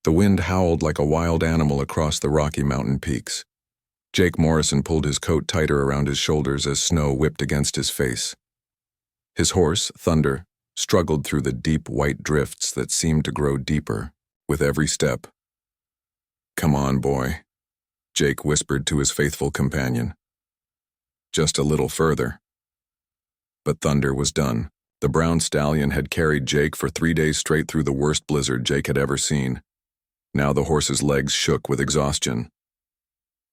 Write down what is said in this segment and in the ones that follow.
The wind howled like a wild animal across the Rocky Mountain peaks. Jake Morrison pulled his coat tighter around his shoulders as snow whipped against his face. His horse, Thunder, struggled through the deep white drifts that seemed to grow deeper with every step. "Come on, boy," Jake whispered to his faithful companion. "Just a little further." But Thunder was done. The brown stallion had carried Jake for 3 days straight through the worst blizzard Jake had ever seen. Now the horse's legs shook with exhaustion.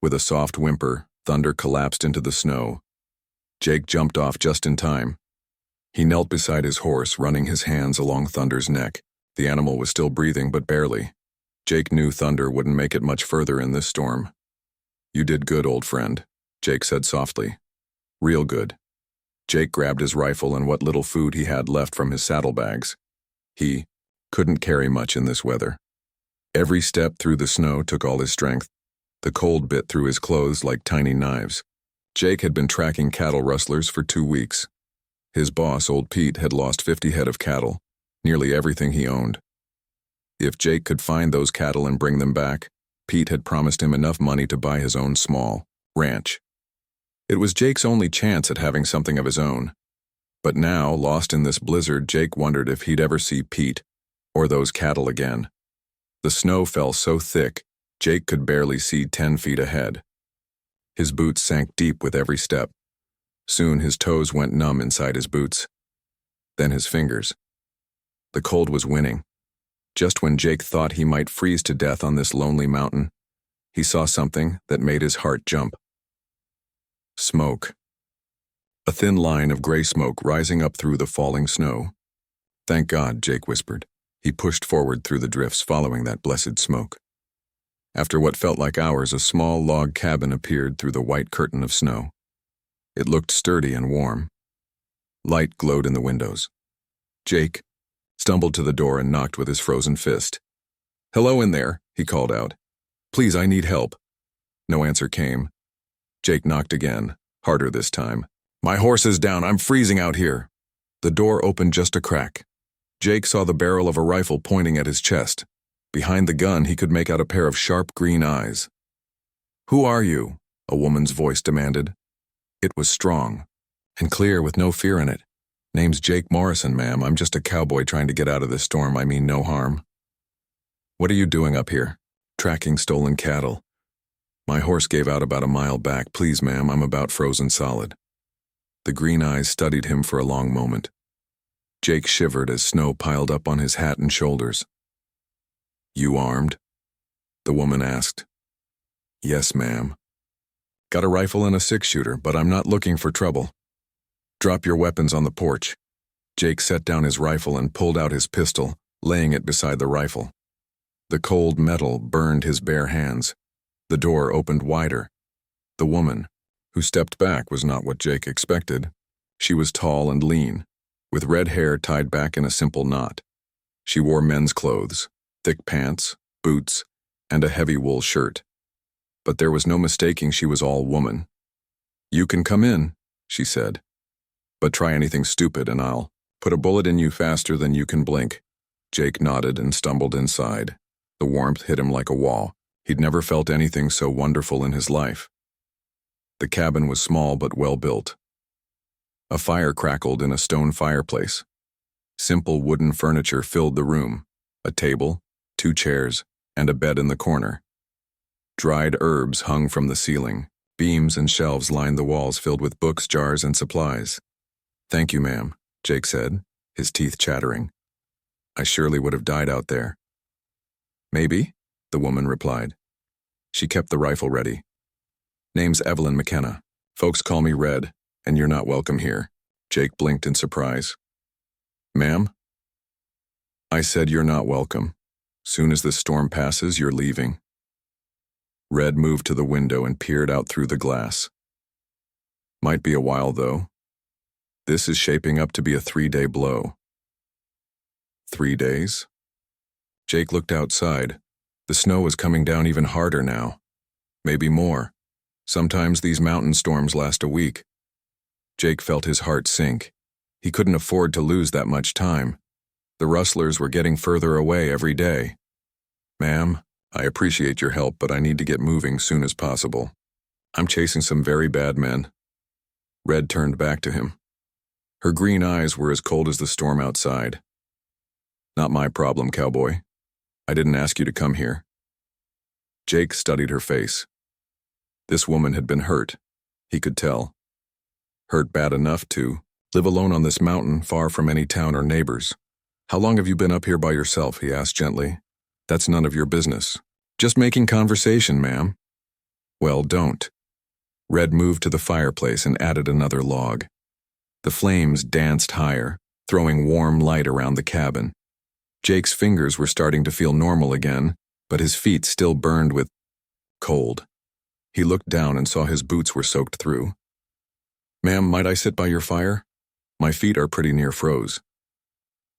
With a soft whimper, Thunder collapsed into the snow. Jake jumped off just in time. He knelt beside his horse, running his hands along Thunder's neck. The animal was still breathing, but barely. Jake knew Thunder wouldn't make it much further in this storm. "You did good, old friend," Jake said softly. "Real good." Jake grabbed his rifle and what little food he had left from his saddlebags. He couldn't carry much in this weather. Every step through the snow took all his strength. The cold bit through his clothes like tiny knives. Jake had been tracking cattle rustlers for 2 weeks. His boss, old Pete, had lost 50 head of cattle, nearly everything he owned. If Jake could find those cattle and bring them back, Pete had promised him enough money to buy his own small ranch. It was Jake's only chance at having something of his own. But now, lost in this blizzard, Jake wondered if he'd ever see Pete or those cattle again. The snow fell so thick, Jake could barely see 10 feet ahead. His boots sank deep with every step. Soon his toes went numb inside his boots. Then his fingers. The cold was winning. Just when Jake thought he might freeze to death on this lonely mountain, he saw something that made his heart jump. Smoke. A thin line of gray smoke rising up through the falling snow. "Thank God," Jake whispered. He pushed forward through the drifts following that blessed smoke. After what felt like hours, a small log cabin appeared through the white curtain of snow. It looked sturdy and warm. Light glowed in the windows. Jake stumbled to the door and knocked with his frozen fist. "Hello in there," he called out. "Please, I need help." No answer came. Jake knocked again, harder this time. "My horse is down. I'm freezing out here." The door opened just a crack. Jake saw the barrel of a rifle pointing at his chest. Behind the gun, he could make out a pair of sharp green eyes. "Who are you?" a woman's voice demanded. It was strong and clear with no fear in it. "Name's Jake Morrison, ma'am. I'm just a cowboy trying to get out of this storm. I mean no harm." "What are you doing up here?" "Tracking stolen cattle. My horse gave out about a mile back. Please, ma'am, I'm about frozen solid." The green eyes studied him for a long moment. Jake shivered as snow piled up on his hat and shoulders. "You armed?" the woman asked. "Yes, ma'am. Got a rifle and a 6-shooter, but I'm not looking for trouble." "Drop your weapons on the porch." Jake set down his rifle and pulled out his pistol, laying it beside the rifle. The cold metal burned his bare hands. The door opened wider. The woman, who stepped back, was not what Jake expected. She was tall and lean, with red hair tied back in a simple knot. She wore men's clothes, thick pants, boots, and a heavy wool shirt. But there was no mistaking she was all woman. "You can come in," she said. "But try anything stupid and I'll put a bullet in you faster than you can blink." Jake nodded and stumbled inside. The warmth hit him like a wall. He'd never felt anything so wonderful in his life. The cabin was small but well built. A fire crackled in a stone fireplace. Simple wooden furniture filled the room. A table, 2 chairs, and a bed in the corner. Dried herbs hung from the ceiling. Beams and shelves lined the walls filled with books, jars, and supplies. "Thank you, ma'am," Jake said, his teeth chattering. "I surely would have died out there." "Maybe," the woman replied. She kept the rifle ready. "Name's Evelyn McKenna. Folks call me Red, and you're not welcome here." Jake blinked in surprise. "Ma'am?" "I said you're not welcome. Soon as this storm passes, you're leaving." Red moved to the window and peered out through the glass. "Might be a while, though. This is shaping up to be a 3-day blow." 3 days? Jake looked outside. The snow was coming down even harder now. Maybe more. Sometimes these mountain storms last a week. Jake felt his heart sink. He couldn't afford to lose that much time. The rustlers were getting further away every day. Ma'am, I appreciate your help, but I need to get moving soon as possible. I'm chasing some very bad men. Red turned back to him. Her green eyes were as cold as the storm outside. Not my problem, Cowboy. I didn't ask you to come here. Jake studied her face. This woman had been hurt, he could tell. Hurt bad enough to live alone on this mountain, far from any town or neighbors. How long have you been up here by yourself? He asked gently. That's none of your business. Just making conversation, ma'am. Well, don't. Red moved to the fireplace and added another log. The flames danced higher, throwing warm light around the cabin. Jake's fingers were starting to feel normal again, but his feet still burned with cold. He looked down and saw his boots were soaked through. Ma'am, might I sit by your fire? My feet are pretty near froze.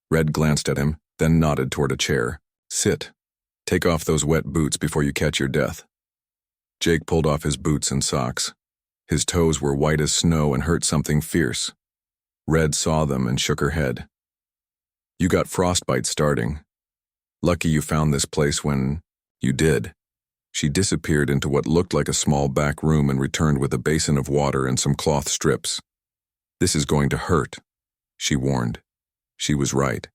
Red glanced at him, then nodded toward a chair. Sit. Take off those wet boots before you catch your death. Jake pulled off his boots and socks. His toes were white as snow and hurt something fierce. Red saw them and shook her head. You got frostbite starting. Lucky you found this place when you did. She disappeared into what looked like a small back room and returned with a basin of water and some cloth strips. This is going to hurt, she warned. She was right.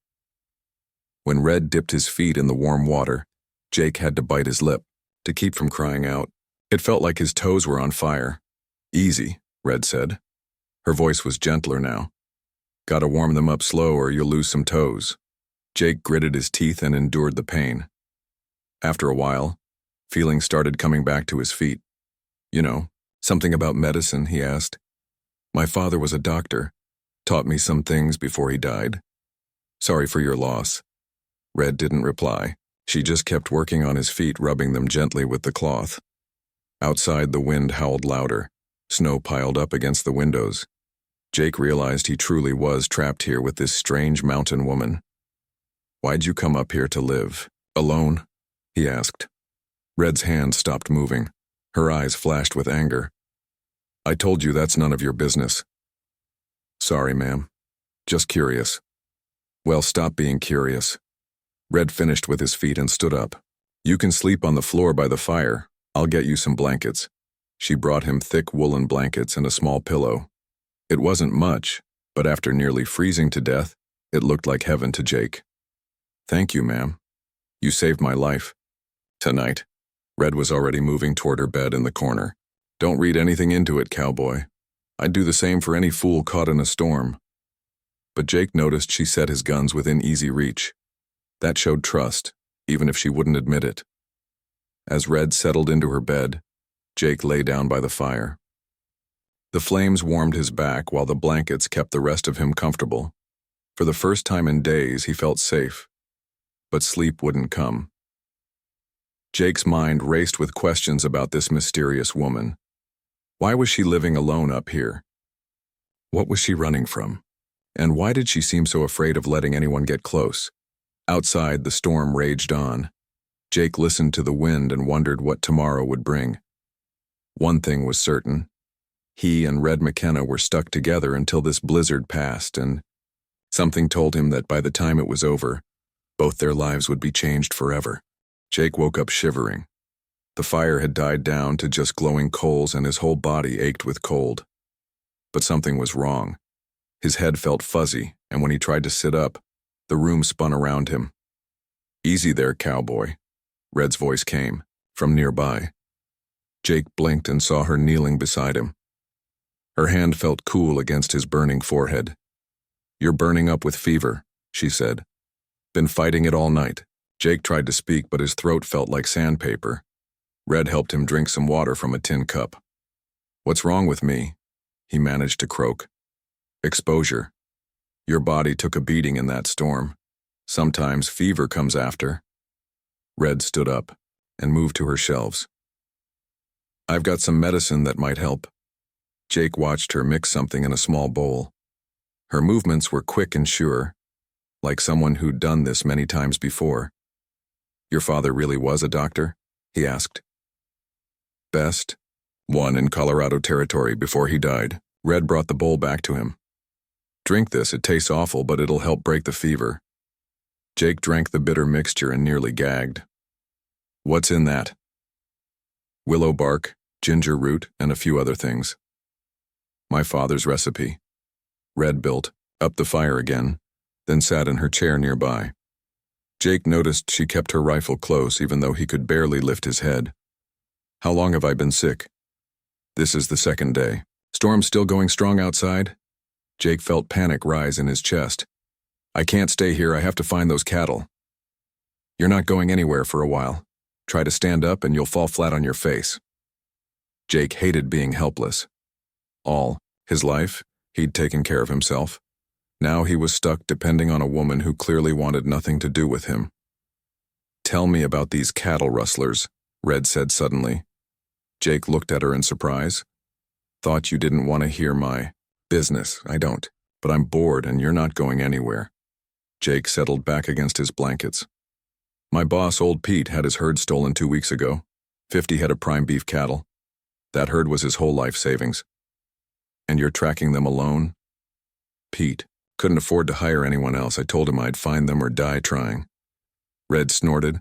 When Red dipped his feet in the warm water, Jake had to bite his lip to keep from crying out. It felt like his toes were on fire. Easy, Red said. Her voice was gentler now. Gotta warm them up slow or you'll lose some toes. Jake gritted his teeth and endured the pain. After a while, feeling started coming back to his feet. You know, something about medicine, he asked. My father was a doctor, taught me some things before he died. Sorry for your loss. Red didn't reply. She just kept working on his feet, rubbing them gently with the cloth. Outside, the wind howled louder. Snow piled up against the windows. Jake realized he truly was trapped here with this strange mountain woman. Why'd you come up here to live? Alone? He asked. Red's hand stopped moving. Her eyes flashed with anger. I told you that's none of your business. Sorry, ma'am. Just curious. Well, stop being curious. Red finished with his feet and stood up. You can sleep on the floor by the fire. I'll get you some blankets. She brought him thick woolen blankets and a small pillow. It wasn't much, but after nearly freezing to death, it looked like heaven to Jake. Thank you, ma'am. You saved my life. Tonight. Red was already moving toward her bed in the corner. Don't read anything into it, Cowboy. I'd do the same for any fool caught in a storm. But Jake noticed she set his guns within easy reach. That showed trust, even if she wouldn't admit it. As Red settled into her bed, Jake lay down by the fire. The flames warmed his back while the blankets kept the rest of him comfortable. For the first time in days, he felt safe. But sleep wouldn't come. Jake's mind raced with questions about this mysterious woman. Why was she living alone up here? What was she running from? And why did she seem so afraid of letting anyone get close? Outside, the storm raged on. Jake listened to the wind and wondered what tomorrow would bring. One thing was certain. He and Red McKenna were stuck together until this blizzard passed, and something told him that by the time it was over, both their lives would be changed forever. Jake woke up shivering. The fire had died down to just glowing coals and his whole body ached with cold. But something was wrong. His head felt fuzzy, and when he tried to sit up, the room spun around him. Easy there, Cowboy. Red's voice came, from nearby. Jake blinked and saw her kneeling beside him. Her hand felt cool against his burning forehead. You're burning up with fever, she said. Been fighting it all night. Jake tried to speak, but his throat felt like sandpaper. Red helped him drink some water from a tin cup. What's wrong with me? He managed to croak. Exposure. Your body took a beating in that storm. Sometimes fever comes after. Red stood up and moved to her shelves. I've got some medicine that might help. Jake watched her mix something in a small bowl. Her movements were quick and sure, like someone who'd done this many times before. Your father really was a doctor? He asked. Best. One in Colorado Territory before he died. Red brought the bowl back to him. Drink this, it tastes awful, but it'll help break the fever. Jake drank the bitter mixture and nearly gagged. What's in that? Willow bark, ginger root, and a few other things. My father's recipe. Red built, up the fire again, then sat in her chair nearby. Jake noticed she kept her rifle close even though he could barely lift his head. How long have I been sick? This is the second day. Storm still going strong outside? Jake felt panic rise in his chest. I can't stay here, I have to find those cattle. You're not going anywhere for a while. Try to stand up and you'll fall flat on your face. Jake hated being helpless. All his life, he'd taken care of himself. Now he was stuck depending on a woman who clearly wanted nothing to do with him. Tell me about these cattle rustlers, Red said suddenly. Jake looked at her in surprise. Thought you didn't want to hear my business. I don't, but I'm bored and you're not going anywhere. Jake settled back against his blankets. My boss, old Pete, had his herd stolen 2 weeks ago. 50 head of prime beef cattle. That herd was his whole life savings. And you're tracking them alone? Pete. Couldn't afford to hire anyone else. I told him I'd find them or die trying. Red snorted.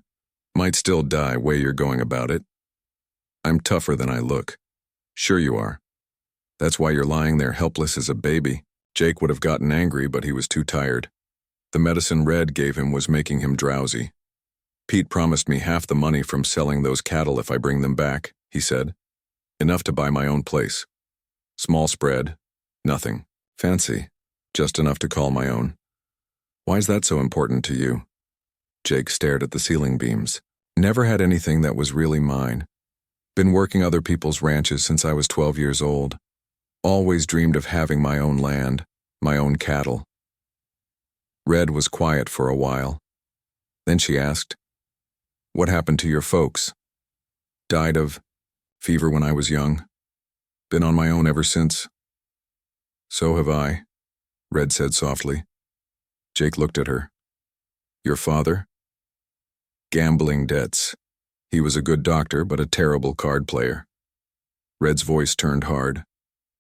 Might still die, way you're going about it. I'm tougher than I look. Sure you are. That's why you're lying there helpless as a baby. Jake would have gotten angry, but he was too tired. The medicine Red gave him was making him drowsy. Pete promised me half the money from selling those cattle if I bring them back, he said. Enough to buy my own place. Small spread. Nothing fancy. Just enough to call my own. Why's that so important to you? Jake stared at the ceiling beams. Never had anything that was really mine. Been working other people's ranches since I was 12 years old. Always dreamed of having my own land, my own cattle. Red was quiet for a while. Then she asked, What happened to your folks? Died of fever when I was young. Been on my own ever since. So have I, Red said softly. Jake looked at her. Your father? Gambling debts. He was a good doctor, but a terrible card player. Red's voice turned hard.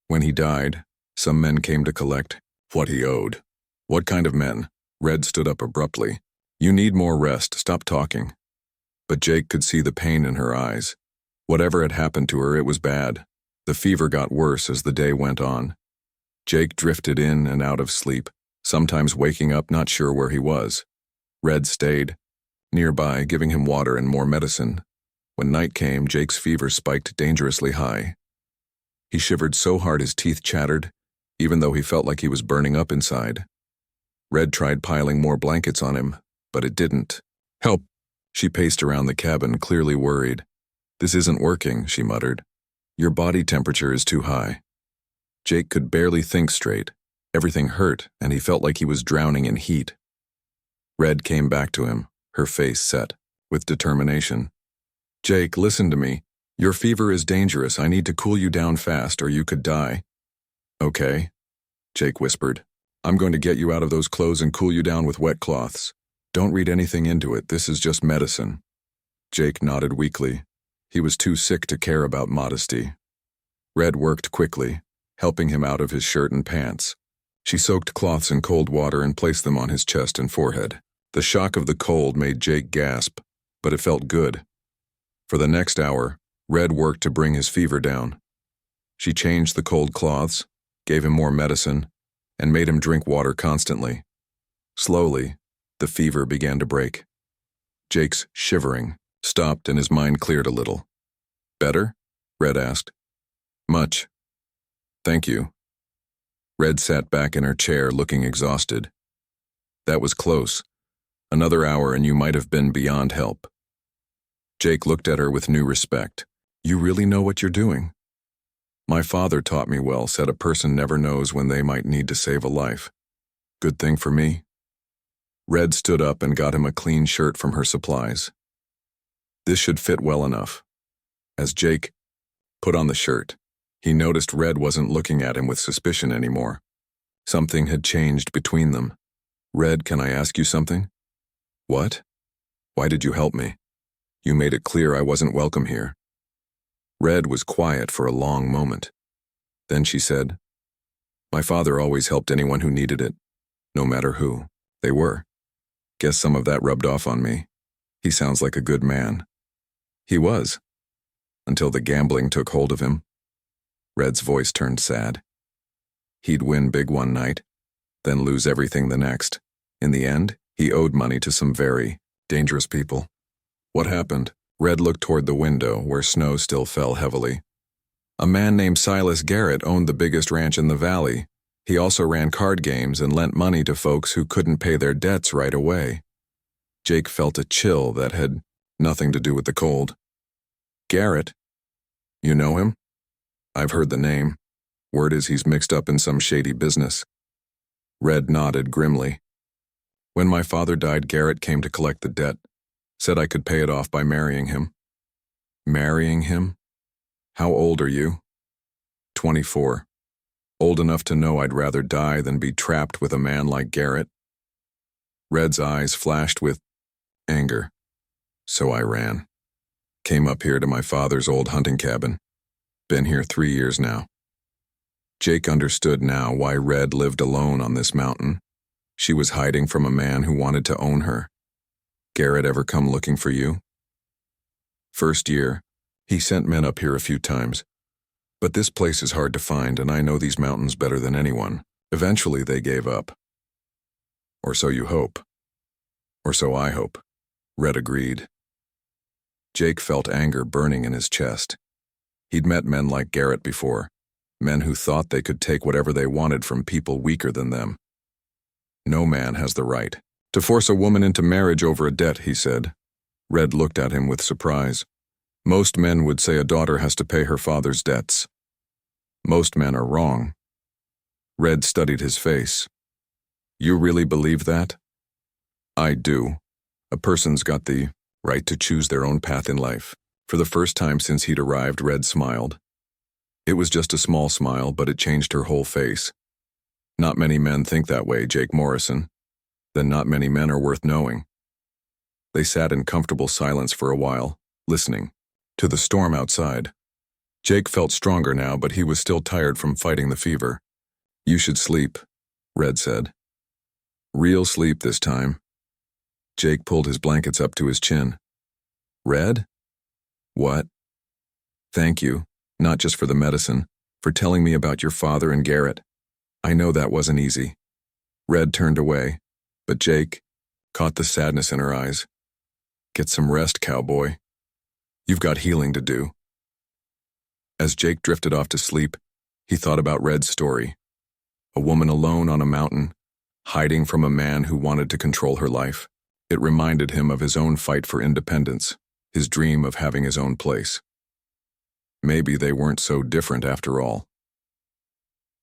When he died, some men came to collect what he owed. What kind of men? Red stood up abruptly. You need more rest, stop talking. But Jake could see the pain in her eyes. Whatever had happened to her, it was bad. The fever got worse as the day went on. Jake drifted in and out of sleep, sometimes waking up not sure where he was. Red stayed nearby, giving him water and more medicine. When night came, Jake's fever spiked dangerously high. He shivered so hard his teeth chattered, even though he felt like he was burning up inside. Red tried piling more blankets on him, but it didn't. Help! She paced around the cabin, clearly worried. This isn't working, she muttered. Your body temperature is too high. Jake could barely think straight. Everything hurt, and he felt like he was drowning in heat. Red came back to him, her face set, with determination. Jake, listen to me. Your fever is dangerous. I need to cool you down fast, or you could die. Okay, Jake whispered. I'm going to get you out of those clothes and cool you down with wet cloths. Don't read anything into it. This is just medicine. Jake nodded weakly. He was too sick to care about modesty. Red worked quickly, helping him out of his shirt and pants. She soaked cloths in cold water and placed them on his chest and forehead. The shock of the cold made Jake gasp, but it felt good. For the next hour, Red worked to bring his fever down. She changed the cold cloths, gave him more medicine, and made him drink water constantly. Slowly, the fever began to break. Jake's shivering stopped and his mind cleared a little. Better? Red asked. Much. Thank you. Red sat back in her chair looking exhausted. That was close. Another hour and you might have been beyond help. Jake looked at her with new respect. You really know what you're doing? My father taught me well, said a person never knows when they might need to save a life. Good thing for me. Red stood up and got him a clean shirt from her supplies. This should fit well enough. As Jake put on the shirt, he noticed Red wasn't looking at him with suspicion anymore. Something had changed between them. Red, can I ask you something? What? Why did you help me? You made it clear I wasn't welcome here. Red was quiet for a long moment. Then she said, My father always helped anyone who needed it, no matter who they were. Guess some of that rubbed off on me. He sounds like a good man. He was, until the gambling took hold of him. Red's voice turned sad. He'd win big one night, then lose everything the next. In the end, he owed money to some very dangerous people. What happened? Red looked toward the window, where snow still fell heavily. A man named Silas Garrett owned the biggest ranch in the valley. He also ran card games and lent money to folks who couldn't pay their debts right away. Jake felt a chill that had nothing to do with the cold. Garrett? You know him? I've heard the name. Word is he's mixed up in some shady business. Red nodded grimly. When my father died, Garrett came to collect the debt. Said I could pay it off by marrying him. Marrying him? How old are you? 24. Old enough to know I'd rather die than be trapped with a man like Garrett. Red's eyes flashed with anger. So I ran. Came up here to my father's old hunting cabin. Been here 3 years now. Jake understood now why Red lived alone on this mountain. She was hiding from a man who wanted to own her. Garrett ever come looking for you? First year, he sent men up here a few times. But this place is hard to find, and I know these mountains better than anyone. Eventually they gave up. Or so you hope. Or so I hope. Red agreed. Jake felt anger burning in his chest. He'd met men like Garrett before, men who thought they could take whatever they wanted from people weaker than them. No man has the right to force a woman into marriage over a debt, he said. Red looked at him with surprise. Most men would say a daughter has to pay her father's debts. Most men are wrong. Red studied his face. You really believe that? I do. A person's got the right to choose their own path in life. For the first time since he'd arrived, Red smiled. It was just a small smile, but it changed her whole face. Not many men think that way, Jake Morrison. Then not many men are worth knowing. They sat in comfortable silence for a while, listening to the storm outside. Jake felt stronger now, but he was still tired from fighting the fever. You should sleep, Red said. Real sleep this time. Jake pulled his blankets up to his chin. Red? What? Thank you, not just for the medicine, for telling me about your father and Garrett. I know that wasn't easy. Red turned away, but Jake caught the sadness in her eyes. Get some rest, cowboy. You've got healing to do. As Jake drifted off to sleep, he thought about Red's story. A woman alone on a mountain, hiding from a man who wanted to control her life. It reminded him of his own fight for independence, his dream of having his own place. Maybe they weren't so different after all.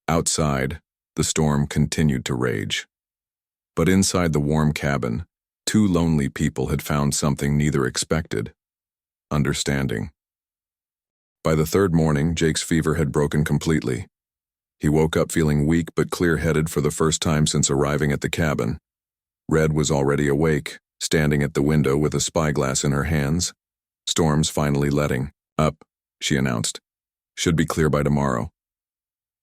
Outside, the storm continued to rage. But inside the warm cabin, two lonely people had found something neither expected: understanding. By the third morning, Jake's fever had broken completely. He woke up feeling weak but clear-headed for the first time since arriving at the cabin. Red was already awake, standing at the window with a spyglass in her hands. Storm's finally letting up, she announced. Should be clear by tomorrow.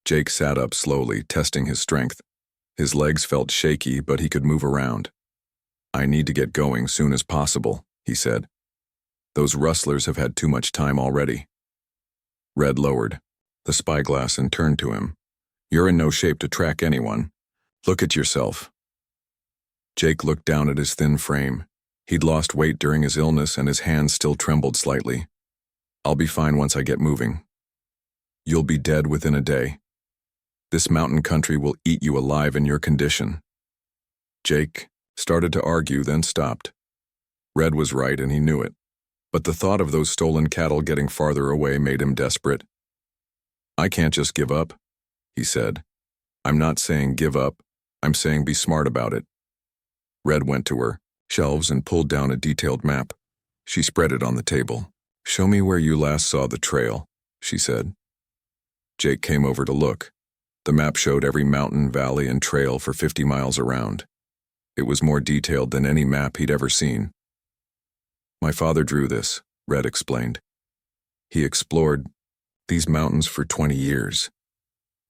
Jake sat up slowly, testing his strength. His legs felt shaky, but he could move around. I need to get going soon as possible, he said. Those rustlers have had too much time already. Red lowered the spyglass and turned to him. You're in no shape to track anyone. Look at yourself. Jake looked down at his thin frame. He'd lost weight during his illness and his hands still trembled slightly. I'll be fine once I get moving. You'll be dead within a day. This mountain country will eat you alive in your condition. Jake started to argue, then stopped. Red was right and he knew it. But the thought of those stolen cattle getting farther away made him desperate. I can't just give up, he said. I'm not saying give up, I'm saying be smart about it. Red went to her shelves and pulled down a detailed map. She spread it on the table. Show me where you last saw the trail, she said. Jake came over to look. The map showed every mountain, valley, and trail for 50 miles around. It was more detailed than any map he'd ever seen. My father drew this, Red explained. He explored these mountains for 20 years.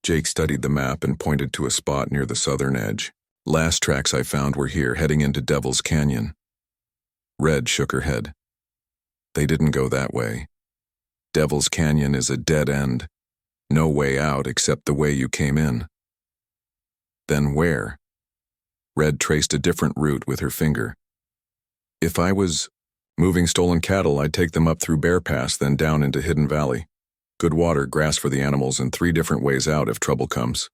Jake studied the map and pointed to a spot near the southern edge. Last tracks I found were here, heading into Devil's Canyon. Red shook her head. They didn't go that way. Devil's Canyon is a dead end. No way out except the way you came in. Then where? Red traced a different route with her finger. If I was moving stolen cattle, I'd take them up through Bear Pass, then down into Hidden Valley. Good water, grass for the animals, and 3 different ways out if trouble comes.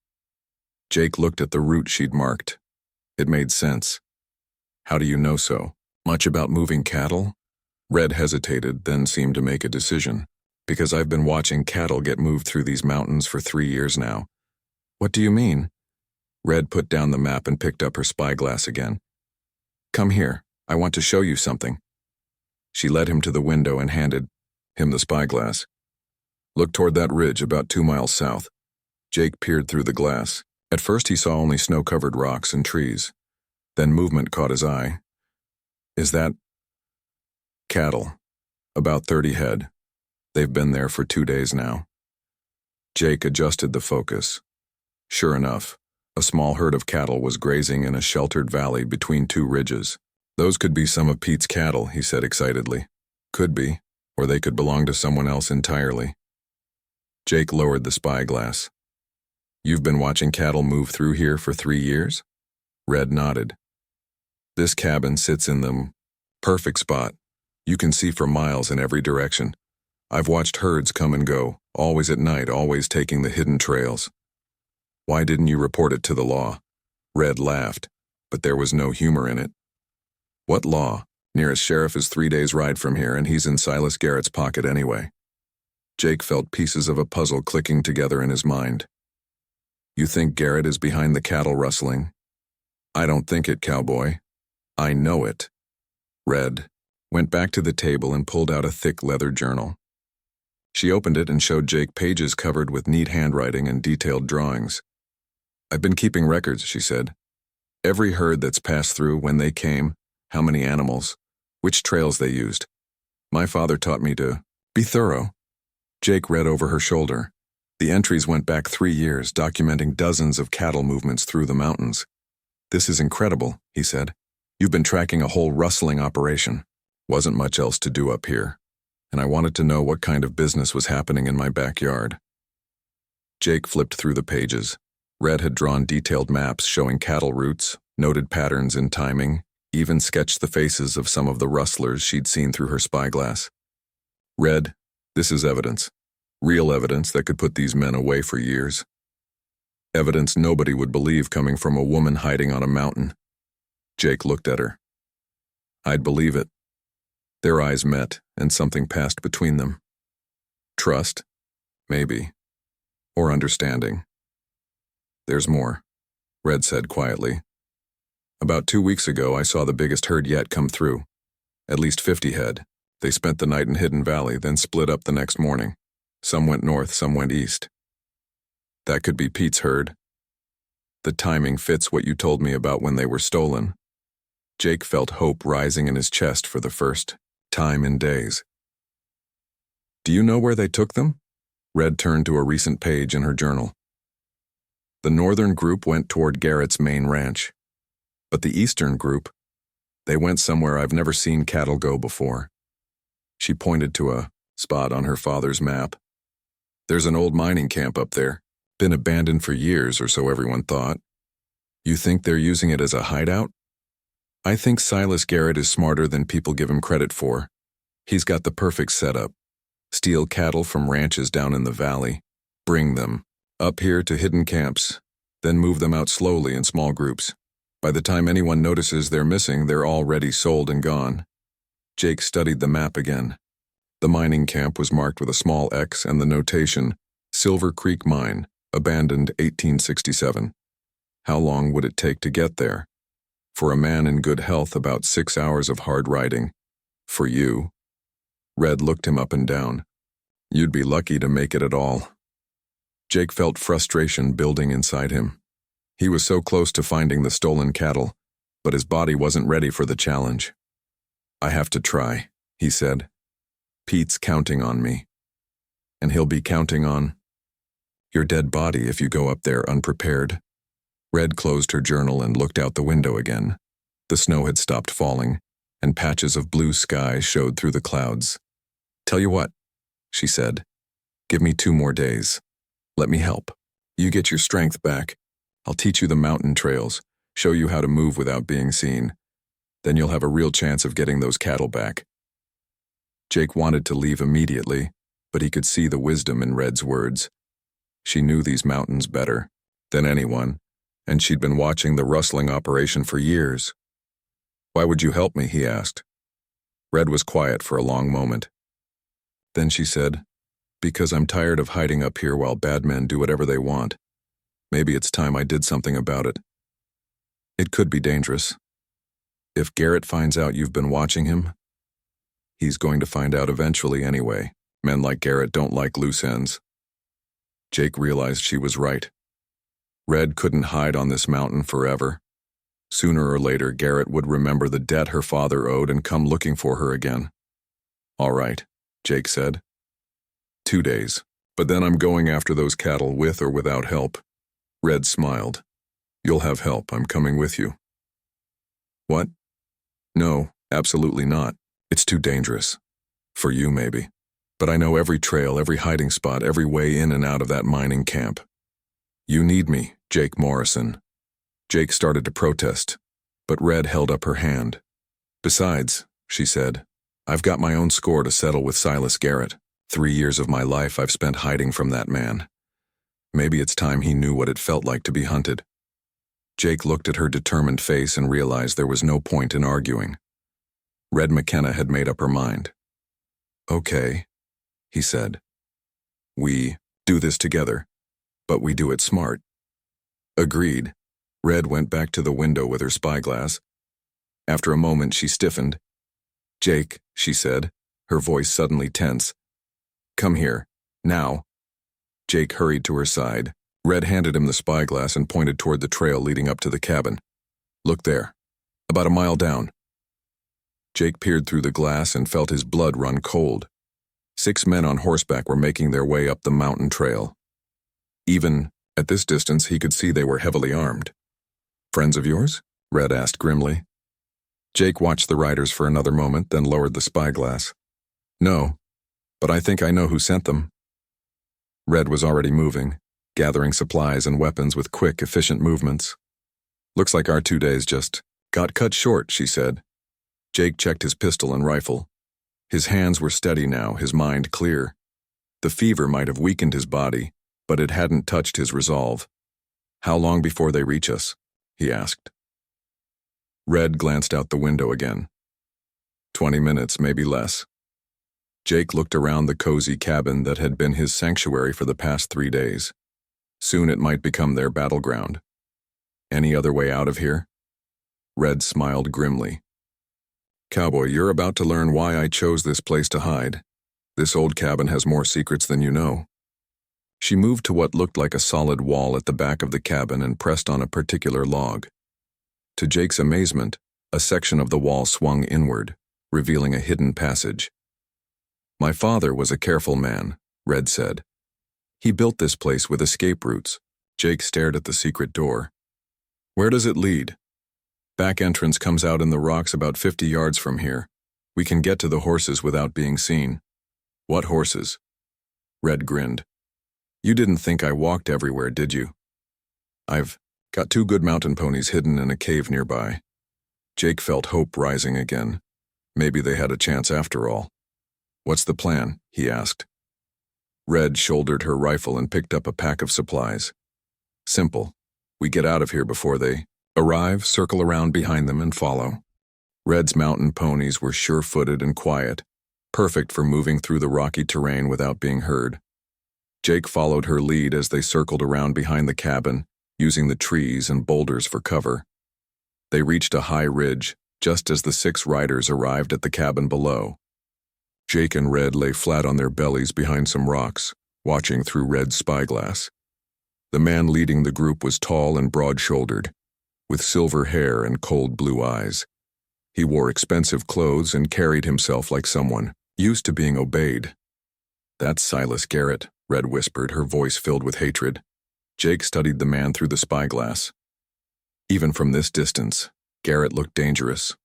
Jake looked at the route she'd marked. It made sense. How do you know so? Much about moving cattle? Red hesitated, then seemed to make a decision. Because I've been watching cattle get moved through these mountains for 3 years now. What do you mean? Red put down the map and picked up her spyglass again. Come here, I want to show you something. She led him to the window and handed him the spyglass. Look toward that ridge about 2 miles south. Jake peered through the glass. At first he saw only snow-covered rocks and trees. Then movement caught his eye. Is that cattle? About 30 head. They've been there for 2 days now. Jake adjusted the focus. Sure enough, a small herd of cattle was grazing in a sheltered valley between 2 ridges. Those could be some of Pete's cattle, he said excitedly. Could be, or they could belong to someone else entirely. Jake lowered the spyglass. You've been watching cattle move through here for 3 years? Red nodded. This cabin sits in the perfect spot. You can see for miles in every direction. I've watched herds come and go, always at night, always taking the hidden trails. Why didn't you report it to the law? Red laughed, but there was no humor in it. What law? Nearest sheriff is 3 days' ride from here, and he's in Silas Garrett's pocket anyway. Jake felt pieces of a puzzle clicking together in his mind. You think Garrett is behind the cattle rustling? I don't think it, Cowboy. I know it. Red went back to the table and pulled out a thick leather journal. She opened it and showed Jake pages covered with neat handwriting and detailed drawings. I've been keeping records, she said. Every herd that's passed through, when they came, how many animals, which trails they used. My father taught me to be thorough. Jake read over her shoulder. The entries went back 3 years, documenting dozens of cattle movements through the mountains. This is incredible, he said. You've been tracking a whole rustling operation. Wasn't much else to do up here, and I wanted to know what kind of business was happening in my backyard. Jake flipped through the pages. Red had drawn detailed maps showing cattle routes, noted patterns in timing, even sketched the faces of some of the rustlers she'd seen through her spyglass. Red, this is evidence. Real evidence that could put these men away for years. Evidence nobody would believe coming from a woman hiding on a mountain. Jake looked at her. I'd believe it. Their eyes met, and something passed between them. Trust? Maybe. Or understanding. There's more, Red said quietly. About 2 weeks ago, I saw the biggest herd yet come through. At least 50 head. They spent the night in Hidden Valley, then split up the next morning. Some went north, some went east. That could be Pete's herd. The timing fits what you told me about when they were stolen. Jake felt hope rising in his chest for the first time in days. Do you know where they took them? Red turned to a recent page in her journal. The northern group went toward Garrett's main ranch. But the eastern group, they went somewhere I've never seen cattle go before. She pointed to a spot on her father's map. There's an old mining camp up there. Been abandoned for years, or so everyone thought. You think they're using it as a hideout? I think Silas Garrett is smarter than people give him credit for. He's got the perfect setup. Steal cattle from ranches down in the valley. Bring them up here to hidden camps, then move them out slowly in small groups. By the time anyone notices they're missing, they're already sold and gone. Jake studied the map again. The mining camp was marked with a small X and the notation, Silver Creek Mine, abandoned 1867. How long would it take to get there? For a man in good health, about 6 hours of hard riding. For you? Red looked him up and down. You'd be lucky to make it at all. Jake felt frustration building inside him. He was so close to finding the stolen cattle, but his body wasn't ready for the challenge. I have to try, he said. Pete's counting on me. And he'll be counting on your dead body if you go up there unprepared. Red closed her journal and looked out the window again. The snow had stopped falling, and patches of blue sky showed through the clouds. Tell you what, she said. Give me 2 more days. Let me help. You get your strength back. I'll teach you the mountain trails, show you how to move without being seen. Then you'll have a real chance of getting those cattle back. Jake wanted to leave immediately, but he could see the wisdom in Red's words. She knew these mountains better than anyone, and she'd been watching the rustling operation for years. Why would you help me? He asked. Red was quiet for a long moment. Then she said, because I'm tired of hiding up here while bad men do whatever they want. Maybe it's time I did something about it. It could be dangerous. If Garrett finds out you've been watching him, he's going to find out eventually anyway. Men like Garrett don't like loose ends. Jake realized she was right. Red couldn't hide on this mountain forever. Sooner or later, Garrett would remember the debt her father owed and come looking for her again. All right, Jake said. 2 days, but then I'm going after those cattle with or without help. Red smiled. You'll have help. I'm coming with you. What? No, absolutely not. It's too dangerous. For you, maybe. But I know every trail, every hiding spot, every way in and out of that mining camp. You need me, Jake Morrison. Jake started to protest, but Red held up her hand. Besides, she said, I've got my own score to settle with Silas Garrett. 3 years of my life I've spent hiding from that man. Maybe it's time he knew what it felt like to be hunted. Jake looked at her determined face and realized there was no point in arguing. Red McKenna had made up her mind. Okay, he said. We do this together, but we do it smart. Agreed. Red went back to the window with her spyglass. After a moment, she stiffened. Jake, she said, her voice suddenly tense. Come here, now. Jake hurried to her side. Red handed him the spyglass and pointed toward the trail leading up to the cabin. Look there. About a mile down. Jake peered through the glass and felt his blood run cold. 6 men on horseback were making their way up the mountain trail. Even at this distance, he could see they were heavily armed. Friends of yours? Red asked grimly. Jake watched the riders for another moment, then lowered the spyglass. No, but I think I know who sent them. Red was already moving, gathering supplies and weapons with quick, efficient movements. Looks like our 2 days just got cut short, she said. Jake checked his pistol and rifle. His hands were steady now, his mind clear. The fever might have weakened his body, but it hadn't touched his resolve. How long before they reach us? He asked. Red glanced out the window again. 20 minutes, maybe less. Jake looked around the cozy cabin that had been his sanctuary for the past 3 days. Soon it might become their battleground. Any other way out of here? Red smiled grimly. Cowboy, you're about to learn why I chose this place to hide. This old cabin has more secrets than you know. She moved to what looked like a solid wall at the back of the cabin and pressed on a particular log. To Jake's amazement, a section of the wall swung inward, revealing a hidden passage. My father was a careful man, Red said. He built this place with escape routes. Jake stared at the secret door. Where does it lead? Back entrance comes out in the rocks about 50 yards from here. We can get to the horses without being seen. What horses? Red grinned. You didn't think I walked everywhere, did you? I've got 2 good mountain ponies hidden in a cave nearby. Jake felt hope rising again. Maybe they had a chance after all. What's the plan? He asked. Red shouldered her rifle and picked up a pack of supplies. Simple. We get out of here before they arrive, circle around behind them, and follow. Red's mountain ponies were sure-footed and quiet, perfect for moving through the rocky terrain without being heard. Jake followed her lead as they circled around behind the cabin, using the trees and boulders for cover. They reached a high ridge, just as the 6 riders arrived at the cabin below. Jake and Red lay flat on their bellies behind some rocks, watching through Red's spyglass. The man leading the group was tall and broad-shouldered, with silver hair and cold blue eyes. He wore expensive clothes and carried himself like someone used to being obeyed. That's Silas Garrett, Red whispered, her voice filled with hatred. Jake studied the man through the spyglass. Even from this distance, Garrett looked dangerous.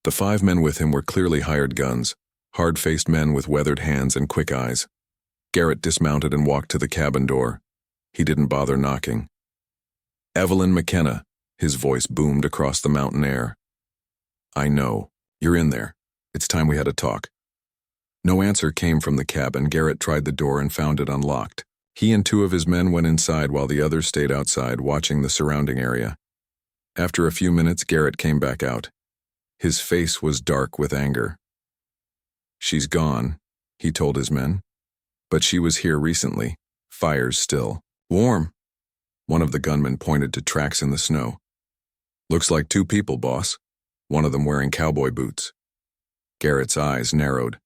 The 5 men with him were clearly hired guns, hard-faced men with weathered hands and quick eyes. Garrett dismounted and walked to the cabin door. He didn't bother knocking. "Evelyn McKenna," his voice boomed across the mountain air. "I know. You're in there. It's time we had a talk." No answer came from the cabin. Garrett tried the door and found it unlocked. He and two of his men went inside while the others stayed outside, watching the surrounding area. After a few minutes, Garrett came back out. His face was dark with anger. "She's gone," he told his men. "But she was here recently. Fires still. Warm." One of the gunmen pointed to tracks in the snow. "Looks like two people, boss. One of them wearing cowboy boots." Garrett's eyes narrowed.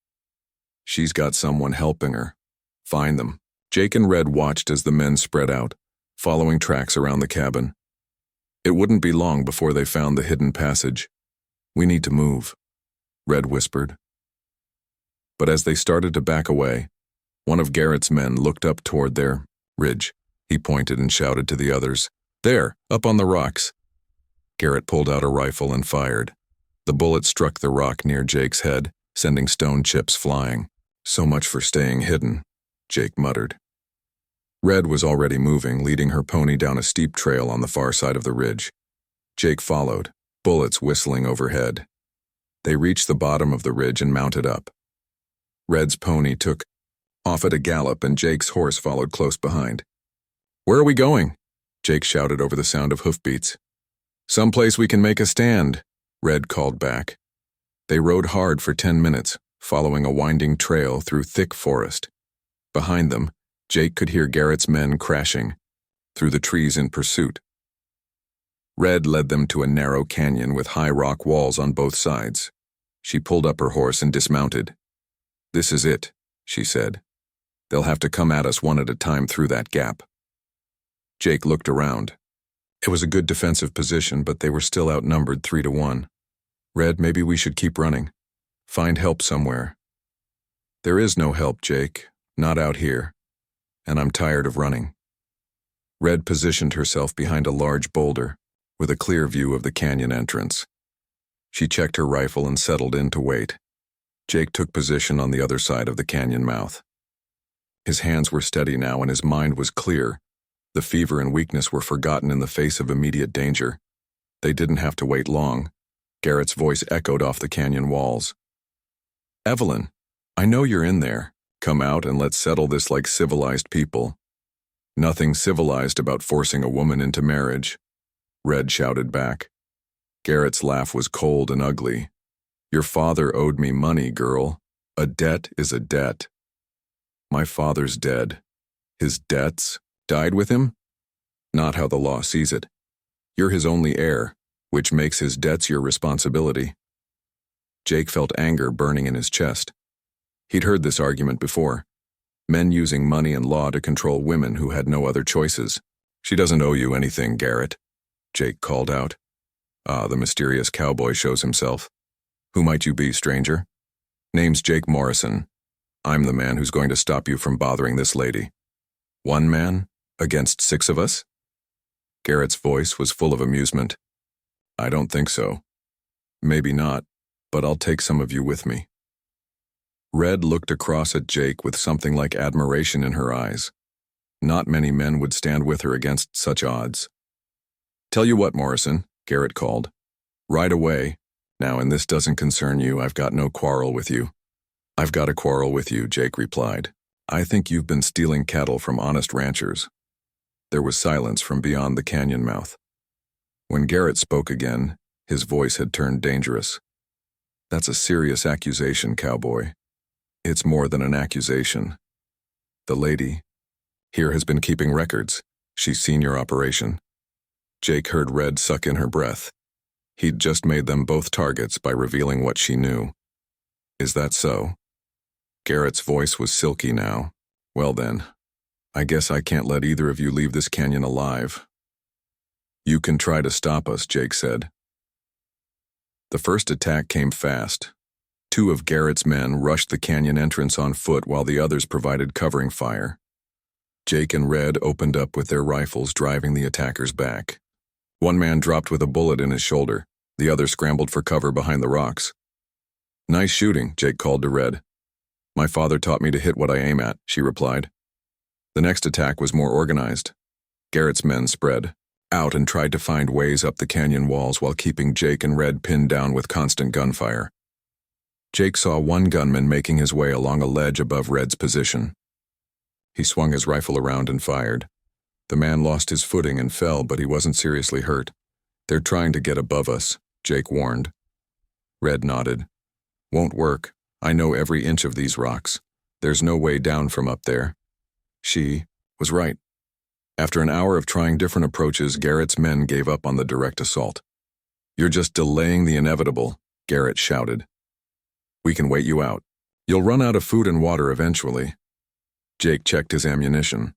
"She's got someone helping her. Find them." Jake and Red watched as the men spread out, following tracks around the cabin. It wouldn't be long before they found the hidden passage. "We need to move," Red whispered. But as they started to back away, one of Garrett's men looked up toward their ridge. He pointed and shouted to the others, "There, up on the rocks." Garrett pulled out a rifle and fired. The bullet struck the rock near Jake's head, sending stone chips flying. "So much for staying hidden," Jake muttered. Red was already moving, leading her pony down a steep trail on the far side of the ridge. Jake followed, bullets whistling overhead. They reached the bottom of the ridge and mounted up. Red's pony took off at a gallop and Jake's horse followed close behind. "Where are we going?" Jake shouted over the sound of hoofbeats. "Someplace we can make a stand," Red called back. They rode hard for 10 minutes, following a winding trail through thick forest. Behind them, Jake could hear Garrett's men crashing through the trees in pursuit. Red led them to a narrow canyon with high rock walls on both sides. She pulled up her horse and dismounted. "This is it," she said. "They'll have to come at us one at a time through that gap." Jake looked around. It was a good defensive position, but they were still outnumbered 3-1. "Red, maybe we should keep running. Find help somewhere." "There is no help, Jake. Not out here. And I'm tired of running." Red positioned herself behind a large boulder, with a clear view of the canyon entrance. She checked her rifle and settled in to wait. Jake took position on the other side of the canyon mouth. His hands were steady now and his mind was clear. The fever and weakness were forgotten in the face of immediate danger. They didn't have to wait long. Garrett's voice echoed off the canyon walls. "Evelyn, I know you're in there. Come out and let's settle this like civilized people." "Nothing civilized about forcing a woman into marriage," Red shouted back. Garrett's laugh was cold and ugly. "Your father owed me money, girl. A debt is a debt." "My father's dead. His debts died with him? Not how the law sees it. You're his only heir, which makes his debts your responsibility." Jake felt anger burning in his chest. He'd heard this argument before. Men using money and law to control women who had no other choices. "She doesn't owe you anything, Garrett," Jake called out. "Ah, the mysterious cowboy shows himself. Who might you be, stranger?" "Name's Jake Morrison. I'm the man who's going to stop you from bothering this lady." "One man? Against 6 of us?" Garrett's voice was full of amusement. "I don't think so. Maybe not, but I'll take some of you with me." Red looked across at Jake with something like admiration in her eyes. Not many men would stand with her against such odds. "Tell you what, Morrison," Garrett called. "Right away. Now, and this doesn't concern you, I've got no quarrel with you." "I've got a quarrel with you," Jake replied. "I think you've been stealing cattle from honest ranchers." There was silence from beyond the canyon mouth. When Garrett spoke again, his voice had turned dangerous. "That's a serious accusation, Cowboy. It's more than an accusation. The lady here has been keeping records. She's seen your operation." Jake heard Red suck in her breath. He'd just made them both targets by revealing what she knew. "Is that so?" Garrett's voice was silky now. "Well then, I guess I can't let either of you leave this canyon alive." "You can try to stop us," Jake said. The first attack came fast. 2 of Garrett's men rushed the canyon entrance on foot while the others provided covering fire. Jake and Red opened up with their rifles, driving the attackers back. One man dropped with a bullet in his shoulder. The other scrambled for cover behind the rocks. Nice shooting, Jake called to Red. My father taught me to hit what I aim at, she replied. The next attack was more organized. Garrett's men spread out and tried to find ways up the canyon walls while keeping Jake and Red pinned down with constant gunfire. Jake saw one gunman making his way along a ledge above Red's position. He swung his rifle around and fired. The man lost his footing and fell, but he wasn't seriously hurt. They're trying to get above us, Jake warned. Red nodded. Won't work. I know every inch of these rocks. There's no way down from up there. She was right. After an hour of trying different approaches, Garrett's men gave up on the direct assault. You're just delaying the inevitable, Garrett shouted. We can wait you out. You'll run out of food and water eventually. Jake checked his ammunition.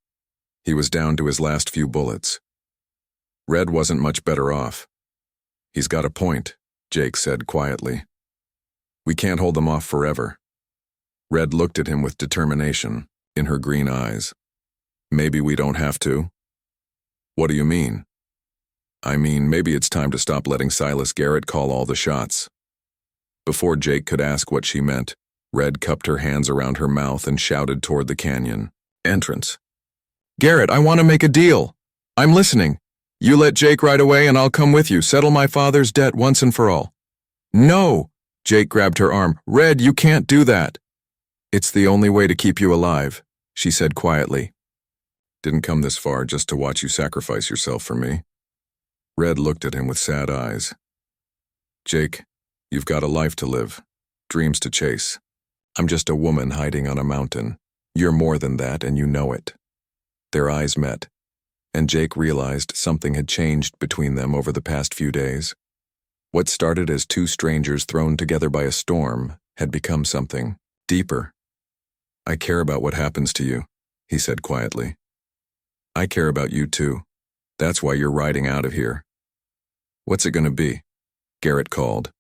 He was down to his last few bullets. Red wasn't much better off. He's got a point, Jake said quietly. We can't hold them off forever. Red looked at him with determination in her green eyes. Maybe we don't have to. What do you mean? I mean, maybe it's time to stop letting Silas Garrett call all the shots. Before Jake could ask what she meant, Red cupped her hands around her mouth and shouted toward the canyon entrance. Garrett, I want to make a deal. I'm listening. You let Jake right away and I'll come with you, settle my father's debt once and for all. No, Jake grabbed her arm. Red, you can't do that. It's the only way to keep you alive, she said quietly. Didn't come this far just to watch you sacrifice yourself for me. Red looked at him with sad eyes. Jake, you've got a life to live, dreams to chase. I'm just a woman hiding on a mountain. You're more than that and you know it. Their eyes met, and Jake realized something had changed between them over the past few days. What started as two strangers thrown together by a storm had become something deeper. I care about what happens to you, he said quietly. I care about you too. That's why you're riding out of here. What's it gonna be? Garrett called.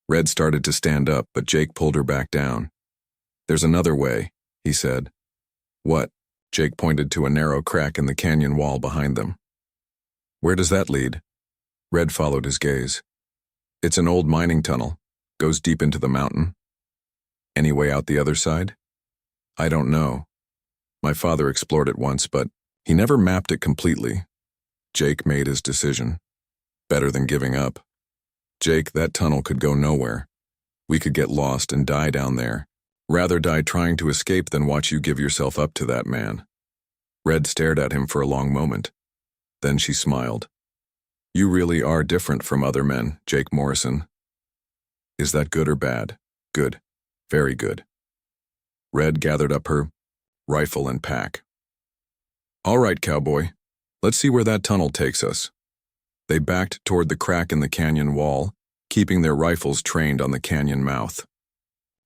Red started to stand up, but Jake pulled her back down. There's another way, he said. What? Jake pointed to a narrow crack in the canyon wall behind them. Where does that lead? Red followed his gaze. It's an old mining tunnel. Goes deep into the mountain. Any way out the other side? I don't know. My father explored it once, but he never mapped it completely. Jake made his decision. Better than giving up. Jake, that tunnel could go nowhere. We could get lost and die down there. Rather die trying to escape than watch you give yourself up to that man. Red stared at him for a long moment. Then she smiled. You really are different from other men, Jake Morrison. Is that good or bad? Good. Very good. Red gathered up her rifle and pack. All right, Cowboy. Let's see where that tunnel takes us. They backed toward the crack in the canyon wall, keeping their rifles trained on the canyon mouth.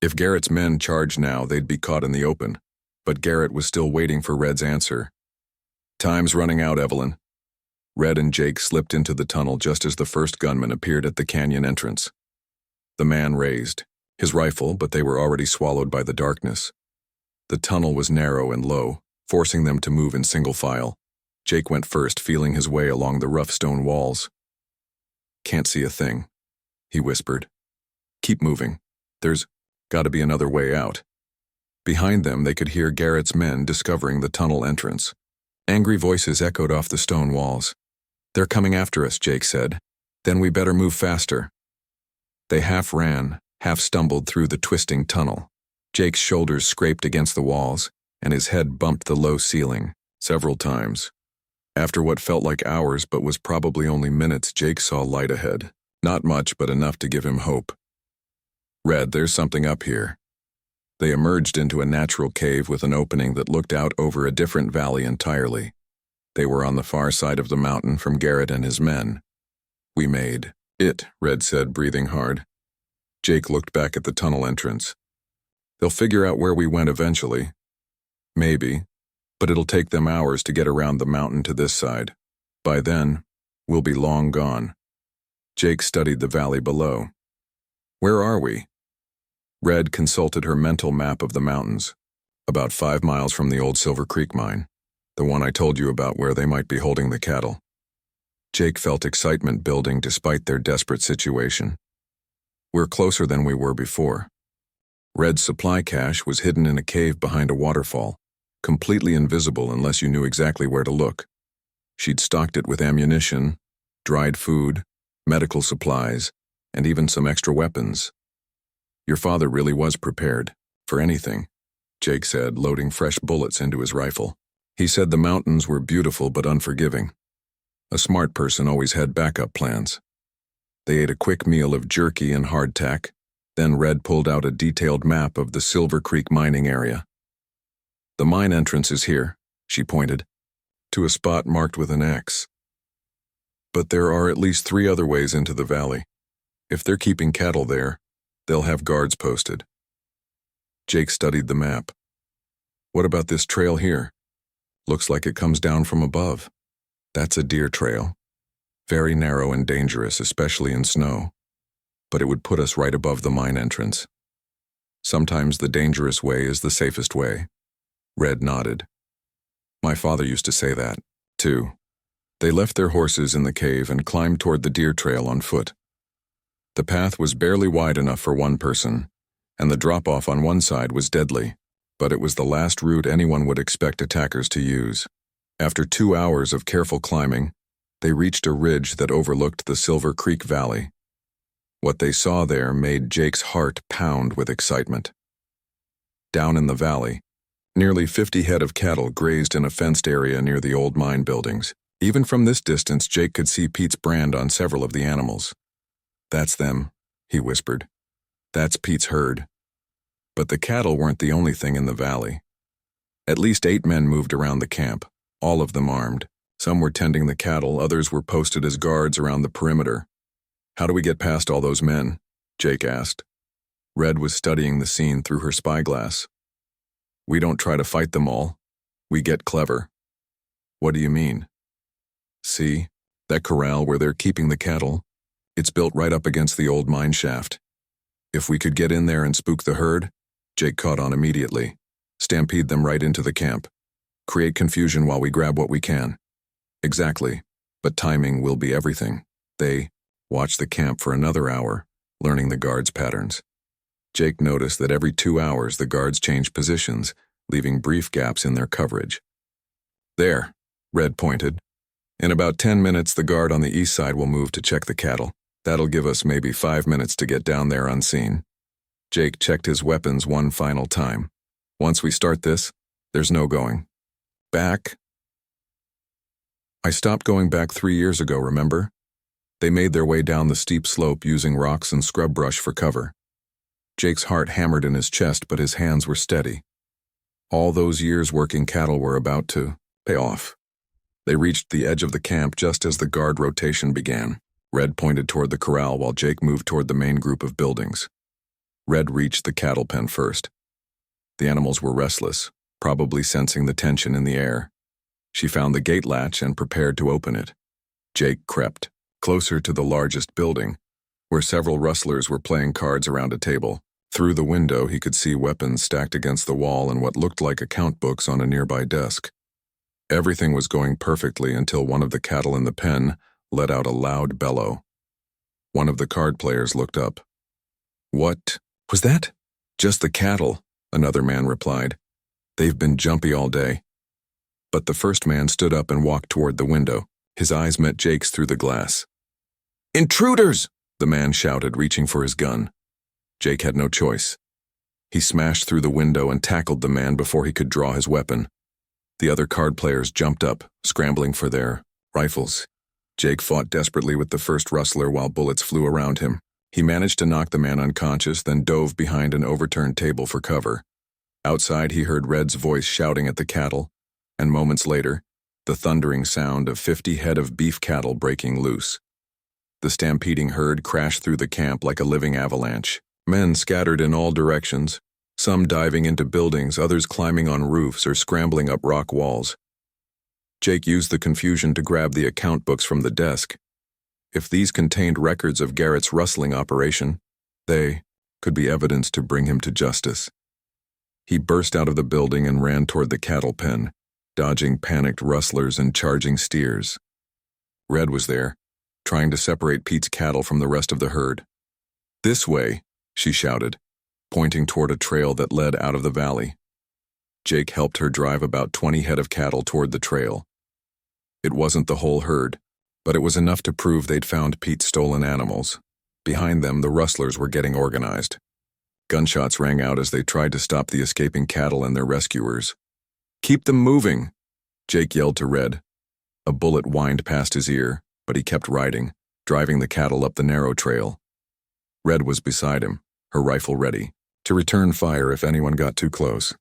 If Garrett's men charged now, they'd be caught in the open, but Garrett was still waiting for Red's answer. Time's running out, Evelyn. Red and Jake slipped into the tunnel just as the first gunman appeared at the canyon entrance. The man raised his rifle, but they were already swallowed by the darkness. The tunnel was narrow and low, forcing them to move in single file. Jake went first, feeling his way along the rough stone walls. Can't see a thing, he whispered. Keep moving. There's got to be another way out. Behind them, they could hear Garrett's men discovering the tunnel entrance. Angry voices echoed off the stone walls. They're coming after us, Jake said. Then we better move faster. They half ran, half stumbled through the twisting tunnel. Jake's shoulders scraped against the walls, and his head bumped the low ceiling several times. After what felt like hours but was probably only minutes, Jake saw light ahead. Not much, but enough to give him hope. Red, there's something up here. They emerged into a natural cave with an opening that looked out over a different valley entirely. They were on the far side of the mountain from Garrett and his men. We made it, Red said, breathing hard. Jake looked back at the tunnel entrance. They'll figure out where we went eventually. Maybe, but it'll take them hours to get around the mountain to this side. By then, we'll be long gone. Jake studied the valley below. Where are we? Red consulted her mental map of the mountains. About 5 miles from the old Silver Creek mine, the one I told you about where they might be holding the cattle. Jake felt excitement building despite their desperate situation. We're closer than we were before, Red's supply cache was hidden in a cave behind a waterfall, completely invisible unless you knew exactly where to look. She'd stocked it with ammunition, dried food, medical supplies, and even some extra weapons. Your father really was prepared, for anything, Jake said, loading fresh bullets into his rifle. He said the mountains were beautiful but unforgiving. A smart person always had backup plans. They ate a quick meal of jerky and hardtack, then Red pulled out a detailed map of the Silver Creek mining area. The mine entrance is here, she pointed, to a spot marked with an X. But there are at least 3 other ways into the valley. If they're keeping cattle there, they'll have guards posted. Jake studied the map. What about this trail here? Looks like it comes down from above. That's a deer trail. Very narrow and dangerous, especially in snow. But it would put us right above the mine entrance. Sometimes the dangerous way is the safest way. Red nodded. My father used to say that, too. They left their horses in the cave and climbed toward the deer trail on foot. The path was barely wide enough for one person, and the drop-off on one side was deadly, but it was the last route anyone would expect attackers to use. After 2 hours of careful climbing, they reached a ridge that overlooked the Silver Creek Valley. What they saw there made Jake's heart pound with excitement. Down in the valley, nearly 50 head of cattle grazed in a fenced area near the old mine buildings. Even from this distance, Jake could see Pete's brand on several of the animals. That's them, he whispered. That's Pete's herd. But the cattle weren't the only thing in the valley. At least 8 men moved around the camp, all of them armed. Some were tending the cattle, others were posted as guards around the perimeter. How do we get past all those men? Jake asked. Red was studying the scene through her spyglass. We don't try to fight them all. We get clever. What do you mean? See, that corral where they're keeping the cattle? It's built right up against the old mine shaft. If we could get in there and spook the herd, Jake caught on immediately. Stampede them right into the camp. Create confusion while we grab what we can. Exactly, but timing will be everything. They watched the camp for another hour, learning the guards' patterns. Jake noticed that every 2 hours the guards changed positions, leaving brief gaps in their coverage. There, Red pointed. In about 10 minutes, the guard on the east side will move to check the cattle. That'll give us maybe 5 minutes to get down there unseen. Jake checked his weapons one final time. Once we start this, there's no going back. I stopped going back 3 years ago, remember? They made their way down the steep slope using rocks and scrub brush for cover. Jake's heart hammered in his chest, but his hands were steady. All those years working cattle were about to pay off. They reached the edge of the camp just as the guard rotation began. Red pointed toward the corral while Jake moved toward the main group of buildings. Red reached the cattle pen first. The animals were restless, probably sensing the tension in the air. She found the gate latch and prepared to open it. Jake crept closer to the largest building, where several rustlers were playing cards around a table. Through the window, he could see weapons stacked against the wall and what looked like account books on a nearby desk. Everything was going perfectly until one of the cattle in the pen let out a loud bellow. One of the card players looked up. What was that? Just the cattle, another man replied. They've been jumpy all day. But the first man stood up and walked toward the window. His eyes met Jake's through the glass. Intruders! The man shouted, reaching for his gun. Jake had no choice. He smashed through the window and tackled the man before he could draw his weapon. The other card players jumped up, scrambling for their rifles. Jake fought desperately with the first rustler while bullets flew around him. He managed to knock the man unconscious, then dove behind an overturned table for cover. Outside, he heard Red's voice shouting at the cattle, and moments later, the thundering sound of 50 head of beef cattle breaking loose. The stampeding herd crashed through the camp like a living avalanche. Men scattered in all directions, some diving into buildings, others climbing on roofs or scrambling up rock walls. Jake used the confusion to grab the account books from the desk. If these contained records of Garrett's rustling operation, they could be evidence to bring him to justice. He burst out of the building and ran toward the cattle pen, dodging panicked rustlers and charging steers. Red was there, trying to separate Pete's cattle from the rest of the herd. This way, she shouted, pointing toward a trail that led out of the valley. Jake helped her drive about 20 head of cattle toward the trail. It wasn't the whole herd, but it was enough to prove they'd found Pete's stolen animals. Behind them, the rustlers were getting organized. Gunshots rang out as they tried to stop the escaping cattle and their rescuers. "Keep them moving!" Jake yelled to Red. A bullet whined past his ear, but he kept riding, driving the cattle up the narrow trail. Red was beside him, her rifle ready, to return fire if anyone got too close.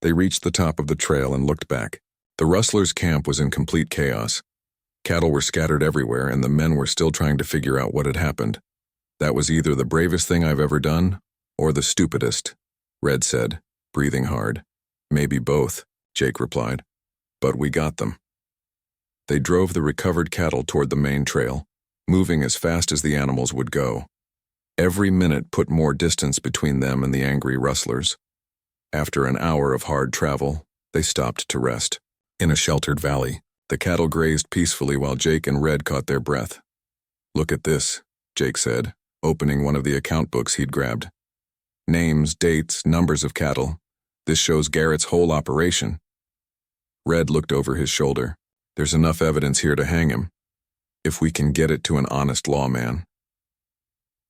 They reached the top of the trail and looked back. The rustlers' camp was in complete chaos. Cattle were scattered everywhere, and the men were still trying to figure out what had happened. "That was either the bravest thing I've ever done, or the stupidest," Red said, breathing hard. "Maybe both," Jake replied. "But we got them." They drove the recovered cattle toward the main trail, moving as fast as the animals would go. Every minute put more distance between them and the angry rustlers. After an hour of hard travel, they stopped to rest. In a sheltered valley, the cattle grazed peacefully while Jake and Red caught their breath. "Look at this," Jake said, opening one of the account books he'd grabbed. "Names, dates, numbers of cattle. This shows Garrett's whole operation." Red looked over his shoulder. "There's enough evidence here to hang him, if we can get it to an honest lawman."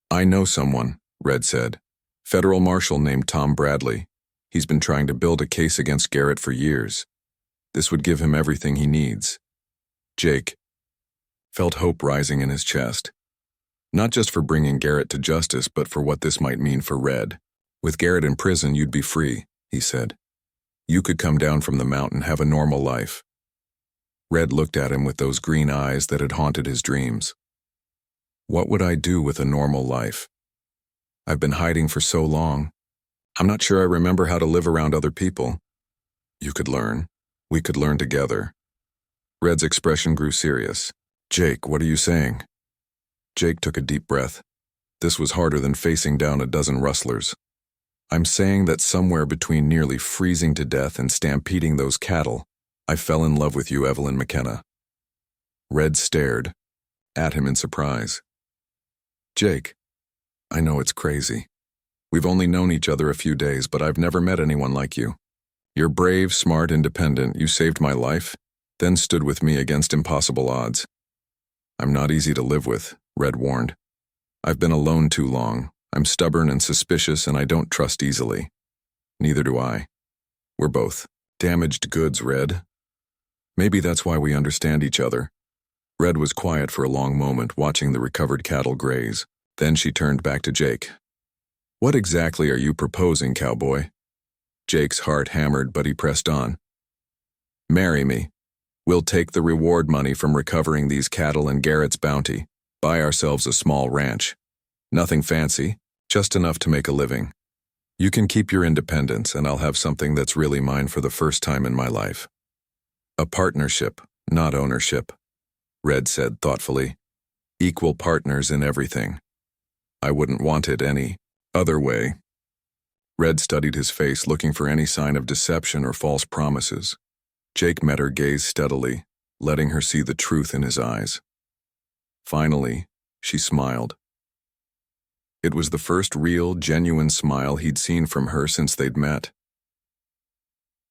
"I know someone," Red said. "Federal marshal named Tom Bradley. He's been trying to build a case against Garrett for years. This would give him everything he needs." Jake felt hope rising in his chest. Not just for bringing Garrett to justice, but for what this might mean for Red. "With Garrett in prison, you'd be free," he said. "You could come down from the mountain, have a normal life." Red looked at him with those green eyes that had haunted his dreams. "What would I do with a normal life? I've been hiding for so long. I'm not sure I remember how to live around other people." "You could learn. We could learn together." Red's expression grew serious. "Jake, what are you saying?" Jake took a deep breath. This was harder than facing down a dozen rustlers. "I'm saying that somewhere between nearly freezing to death and stampeding those cattle, I fell in love with you, Evelyn McKenna." Red stared at him in surprise. "Jake, I know it's crazy. We've only known each other a few days, but I've never met anyone like you. You're brave, smart, independent. You saved my life, then stood with me against impossible odds." "I'm not easy to live with," Red warned. "I've been alone too long. I'm stubborn and suspicious, and I don't trust easily." "Neither do I. We're both damaged goods, Red. Maybe that's why we understand each other." Red was quiet for a long moment, watching the recovered cattle graze. Then she turned back to Jake. "What exactly are you proposing, Cowboy?" Jake's heart hammered, but he pressed on. "Marry me. We'll take the reward money from recovering these cattle and Garrett's bounty, buy ourselves a small ranch. Nothing fancy, just enough to make a living. You can keep your independence, and I'll have something that's really mine for the first time in my life." "A partnership, not ownership," Red said thoughtfully. "Equal partners in everything. I wouldn't want it any other way." Red studied his face, looking for any sign of deception or false promises. Jake met her gaze steadily, letting her see the truth in his eyes. Finally, she smiled. It was the first real, genuine smile he'd seen from her since they'd met.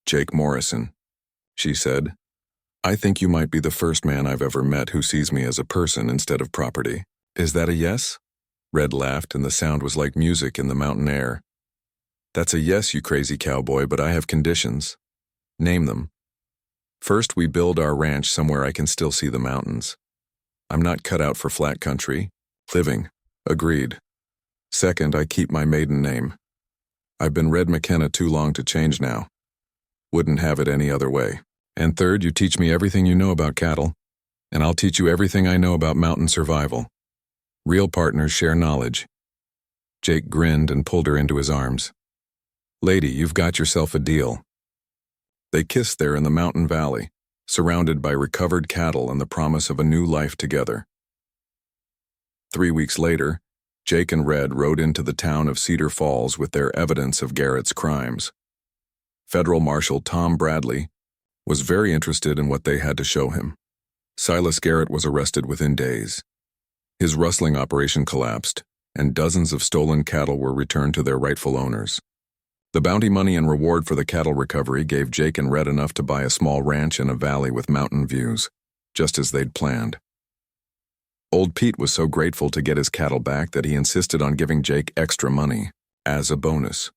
"Jake Morrison," she said, "I think you might be the first man I've ever met who sees me as a person instead of property. Is that a yes?" Red laughed, and the sound was like music in the mountain air. "That's a yes, you crazy cowboy, but I have conditions." "Name them." "First, we build our ranch somewhere I can still see the mountains. I'm not cut out for flat country. Living. Agreed. Second, I keep my maiden name. I've been Red McKenna too long to change now. Wouldn't have it any other way. And third, you teach me everything you know about cattle, and I'll teach you everything I know about mountain survival. Real partners share knowledge." Jake grinned and pulled her into his arms. "Lady, you've got yourself a deal." They kissed there in the mountain valley, surrounded by recovered cattle and the promise of a new life together. 3 weeks later, Jake and Red rode into the town of Cedar Falls with their evidence of Garrett's crimes. Federal Marshal Tom Bradley was very interested in what they had to show him. Silas Garrett was arrested within days. His rustling operation collapsed, and dozens of stolen cattle were returned to their rightful owners. The bounty money and reward for the cattle recovery gave Jake and Red enough to buy a small ranch in a valley with mountain views, just as they'd planned. Old Pete was so grateful to get his cattle back that he insisted on giving Jake extra money, as a bonus.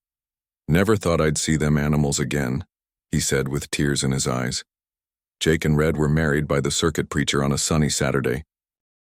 "Never thought I'd see them animals again," he said with tears in his eyes. Jake and Red were married by the circuit preacher on a sunny Saturday,